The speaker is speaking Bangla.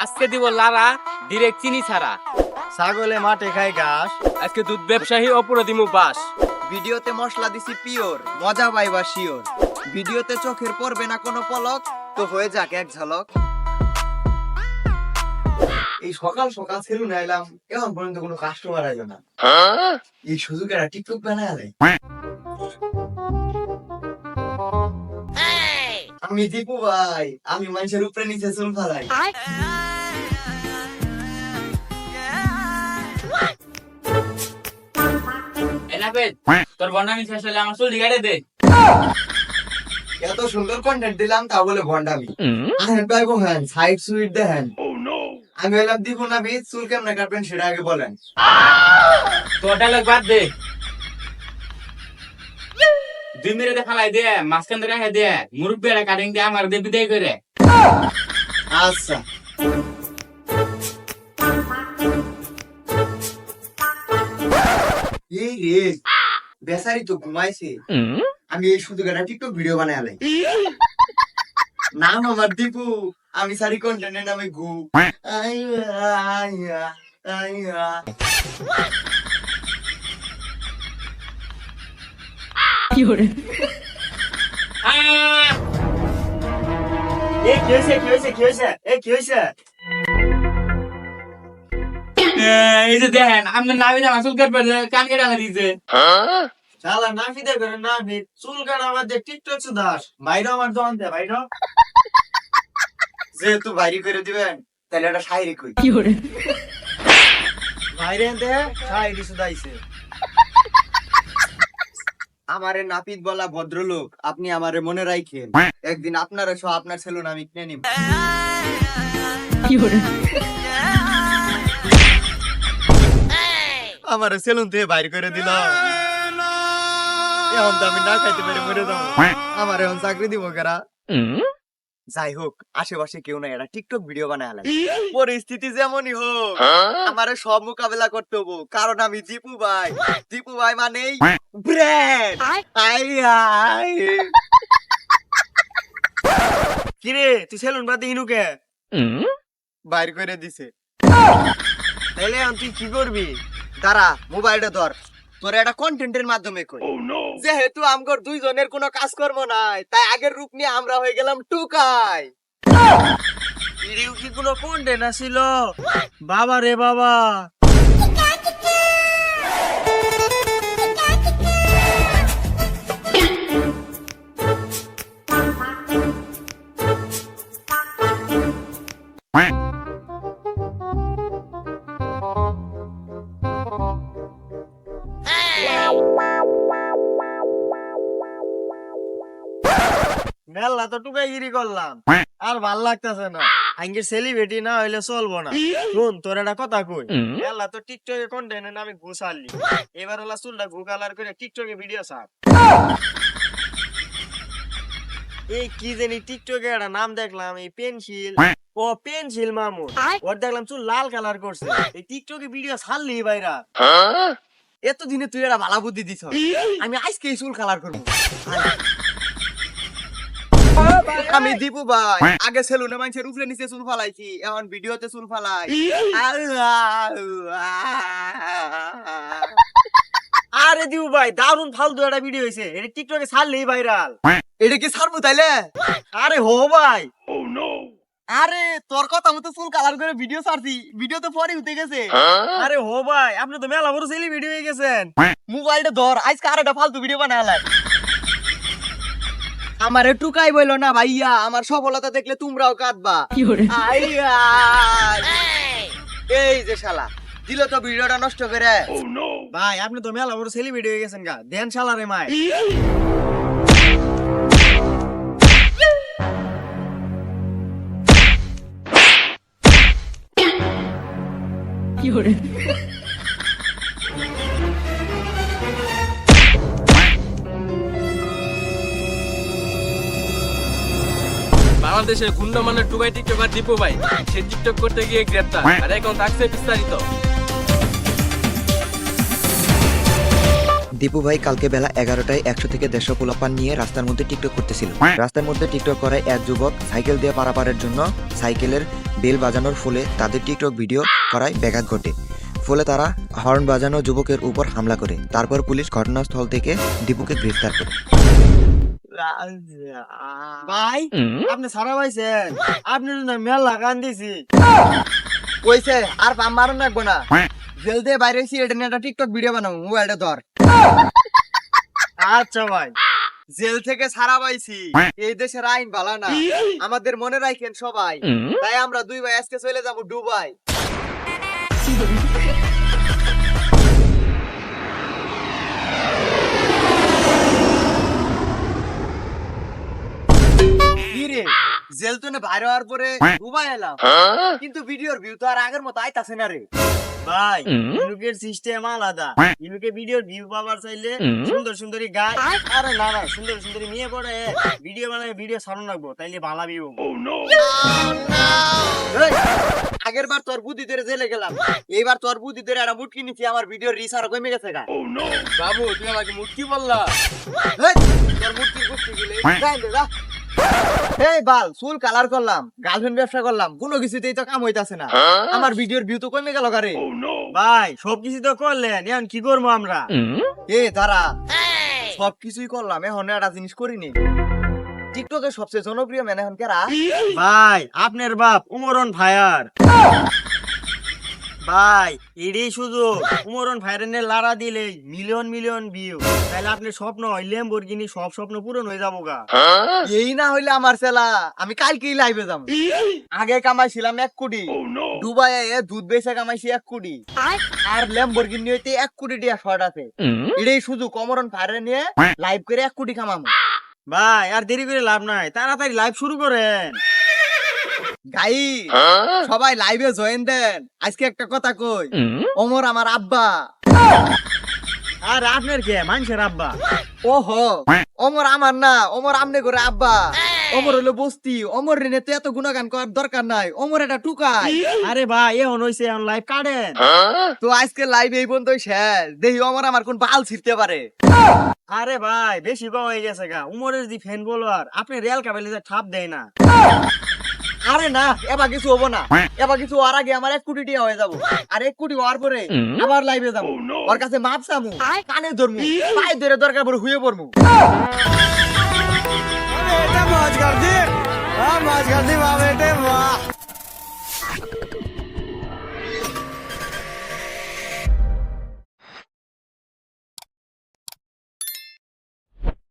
আজকে দিব লারা ডিরেক্ট চিনি ছাড়া। ছাগলে মাঠে খায় ঘাস, আজকে দুধ ব্যবসায়ী অপরাধী বাস। ভিডিওতে মশলা দিছি পিওর, মজা পাইবা শিওর। ভিডিওতে চোখের পড়বে না কোনো পলক, তো হয়ে যাক এক ঝলক। এই সকাল সকাল সেলুন আইলাম, এখন পর্যন্ত কোনো কাস্টমার আইলো না। এই সুযোগে একটা টিকটক বানায় দেয়। আমি দীপু ভাই, আমি মানুষের উপরে নিচে চুল ফালাই। তোর বন্ডামি শেষ হলে আমার চুল গাড়ে দে। এত সুন্দর কন্টেন্ট দিলাম তা বলে ভন্ডামি। আহেন ভাই বহেন সাইড সুইট দেখেন। আমি বললাম দীপু না বীজ চুল কেমনে কাটবেন সেটা আগে বলেন। তোর ডায়লগ বাদ দে। 2 মিনিটে ফালাই দে, মাঝখান থেকে রেখে দে, মুরব্বীরা কাটিং দিয়ে আমার দিয়ে বিদায় করে। আচ্ছা এই রে বেচারি তো ঘুমাইছে, আমি এই শুধু একটা টিকটক ভিডিও বানাই আলাই। নাম আমার দীপু, আমি সারি কন্টেন্টের নামে ঘু। আইয়া আইয়া আইয়া এই কি হয়েছে কি হয়েছে কি হয়েছে এই কি হয়েছে? এই যে দেখেন আপনার নামি না চুল কাটবে কান কেটে আলা দিয়েছে। শালা নাফিদে করে নাফিদ চুল কাটা আমাদের টিকটক সুদাস বাইরে আমার দোকান দে বাইরে। যেহেতু বাইরে করে দিবেন তাহলে একটা শায়রি কই। বাইরে দে শায়রি সুদাইছে। আমারে নাপিত বলা ভদ্রলোক, আপনি আমারে মনে রাখেন, একদিন আপনারা সহ আপনার সেলুন আমি কিনে নিব। আমারে সেলুন থেকে বাইর করে দিল, এখন তো আমি না খাইতে পেরে মরে যাবো। আমার এখন চাকরি দিব কারা? যাই হোক, আশেপাশে কেউ নাই, একটা টিকটক ভিডিও বানায় আলাই। পরিস্থিতি যেমনই হোক আমারে সব মোকাবেলা করতে হবো, কারণ আমি দীপু ভাই। দীপু ভাই মানেই ব্র্যান্ড। কিরে তুই সেলুন বাদে ইনুকে বাইর করে দিছে, তাইলে এখন তুই কি করবি? দাঁড়া মোবাইলটা ধর, তোর একটা কন্টেন্টের মাধ্যমে কই। যেহেতু আমগর দুইজনের কোনো কাজকর্ম নাই, তাই আগের রূপ নিয়ে আমরা হয়ে গেলাম টুকাই। ভিডিও কি কোনো কন্টেন্ট ছিল? বাবা রে বাবা, মেলা তো টুকাইগিরি করলাম, আর ভাল লাগতেছে না। আঙ্গের সেলিব্রিটি না হইলে চলবো না। শুন তোর একটা কথা কই, মেলা তো টিকটকে কন্টেন্টের নামে ঘুষালি, এবার হলা চুলটা ঘু কালার করে টিকটকে ভিডিও ছাড়। এই কি জানি টিকটকে একটা নাম দেখলাম, এই পেন্সিল, ও পেন্সিল মামুন, ওর দেখলাম চুল লাল কালার করছে। এই টিকটকে ভিডিও ছাড়লি বাইরা, এতদিনে তুই একটা ভালো বুদ্ধি দিছ, আমি আজকে চুল কালার করবো। আমি দীপু ভাই, আগে সেলুনে মানুষের উপরে নিচে চুল ফালাইছি, এখন ভিডিওতে চুল ফালাই। আরে দীপু ভাই দারুন ফালতু একটা ভিডিও হয়েছে, এটা টিকটকে ছাড়লেই ভাইরাল। এটা কি ছাড়বো তাইলে? আরে হো ভাই, আরে তোর কথা মতো চুল কালার করে ভিডিও ছাড়ছি, ভিডিও তো পরে উঠে গেছে। আরে হো ভাই, আপনি তো মেলা বড় সেলিব্রিটি হয়ে গেছেন, মোবাইলটা ধর, আজকে আর একটা ফালতু ভিডিও বানালাই। আমারে টুকাই বইলো না ভাইয়া, আমার সফলতা দেখলে তোমরাও কাঁদবা। এই যে শালা দিল তো ভিডিওটা নষ্ট করে। ভাই আপনি তো মেলা বড় সেলিব্রিটি হয়ে গেছেন গা, দেন শালা রে মাই। বাংলাদেশের গুন্ডামানের টুবাই টিকটকার দীপু ভাই, সে টিকটক করতে গিয়ে গ্রেপ্তার, আর এখন থাকছে বিস্তারিত। দীপু ভাই কালকে বেলা 11টায় 100 থেকে 150 পোলাপান নিয়ে রাস্তার মধ্যে টিকটক করতেছিল। রাস্তার মধ্যে টিকটক করায় এক যুবক সাইকেল দিয়ে পারাপারের জন্য সাইকেলের বেল বাজানোর ফলে তাদের টিকটক ভিডিও করায় ব্যাঘাত ঘটে। ফলে তারা হর্ন বাজানো যুবকের উপর হামলা করে। তারপর পুলিশ ঘটনাস্থল থেকে দীপুকে গ্রেফতার করে। ভাই আপনি সারা পাইছেন, আপনি মেল লাগান দিছি কইছে আর পাম মারুন রাখবো না। জেল দিয়ে বাইরে হয়েছি, এটা নিয়ে একটা টিকটক ভিডিও বানাবো, মোবাইলটা ধর। আচ্ছা ভাই, জেল থেকে ছাড়া পাইছি, এই দেশের আইন ভালো না, আমাদের মনে রাখেন সবাই। তাই আমরা দুই ভাই আজকে চলে যাবো দুবাই। কিরে, জেল তো বাইরে হওয়ার পরে দুবাই এলাম, কিন্তু ভিডিওর ভিউ তো আর আগের মতো আইতাছে না রে। ভাই ইনুকের সিস্টেম আলাদা, ইনুকে ভিডিওর ভিউ পাবার চাইলে সুন্দর সুন্দরী গায়, আরে না না সুন্দর সুন্দরী মেয়ে পড়ে ভিডিও বানায়, ভিডিও সারানো রাখবো, তাইলে ভালো ভিউ। আগের বার তোর বুদ্ধি ধরে জেলে গেলাম, এইবার তোর বুদ্ধি ধরে একটা মুটকি নিচ্ছি, আমার ভিডিওর রিচ আরো কমে গেছে গা। বাবু তুমি আমাকে মুটকি বললা? তোর মুটকি গুষ্টি গেলে এই বাল চুল কালার করলাম, গার্লফ্রেন্ড ব্যবসা করলাম, কোনো কিছুতেই তো কাম হইতাছে না, আমার ভিডিওর ভিউ তো কমে গেল গারে। ভাই সবকিছু তো করলেন, এখন কি করবো আমরা? এ দাঁড়া, সবকিছুই করলাম, এখন একটা জিনিস করিনি। টিকটকের সবচেয়ে জনপ্রিয় ম্যান এখন কারা? ভাই আপনার বাপ উমরন ভাইয়ার। ভাই এটাই শুধু উমরন ভাইরানের লারা দিলে মিলিয়ন মিলিয়ন ভিউ, তাহলে আপনার স্বপ্ন হয় ল্যাম্বরগিনি, সব স্বপ্ন পূরণ হয়ে যাবো গা। এই না হইলে আমার সেলা আমি কালকেই লাইভে যাবো। আগে কামাইছিলাম 1 কোটি, দুবাই দুধ বেচে কামাইছি 1 কোটি, আর ল্যাম্বরগিনি হইতে 1 কোটি টাকা শর্ট আছে। এটাই শুধু কমরন ভাইরান নিয়ে লাইভ করে 1 কোটি কামাবো। ভাই আর দেরি করে লাভ নাই, তাড়াতাড়ি লাইভ শুরু করেন। গাই সবাই লাইভে জয়েন দেন। আজকে একটা কথা কই, ওমর আমার আব্বা। আর আপনার কে মানুষের আব্বা? ওহো, ওমর আমার না, ওমর আমনে করে আব্বা। ওমর হলো বস্তি, ওমর রে তো এত গুণগান করার দরকার নাই, ওমর এটা টুকাই। আরে ভাই এখন হইছে, এখন লাইভ কাটেন। তো আজকে লাইভ এই পর্যন্তই শেষ, দেখি ওমর আমার কোন বাল ছিড়তে পারে। আরে ভাই বেশি কম হয়ে গেছে গা, উমরের যে ফ্যান বলার আপনি রিয়াল কাবেলে ঠাপ দেয় না। আরে না, এবার কিছু হবো না, এবার কিছু হওয়ার আগে আমার 1 কোটি টাকা হয়ে যাবো, আর 1 কোটি হওয়ার পরে আবার লাইভে যাবো, ওর কাছে মাপ চামু, কানে ধরমু, পায়ে ধরে দরকার পড়ে হুয়ে পড়মু। এটা মাছ কাটছি, মাছ কাটছি বাবা।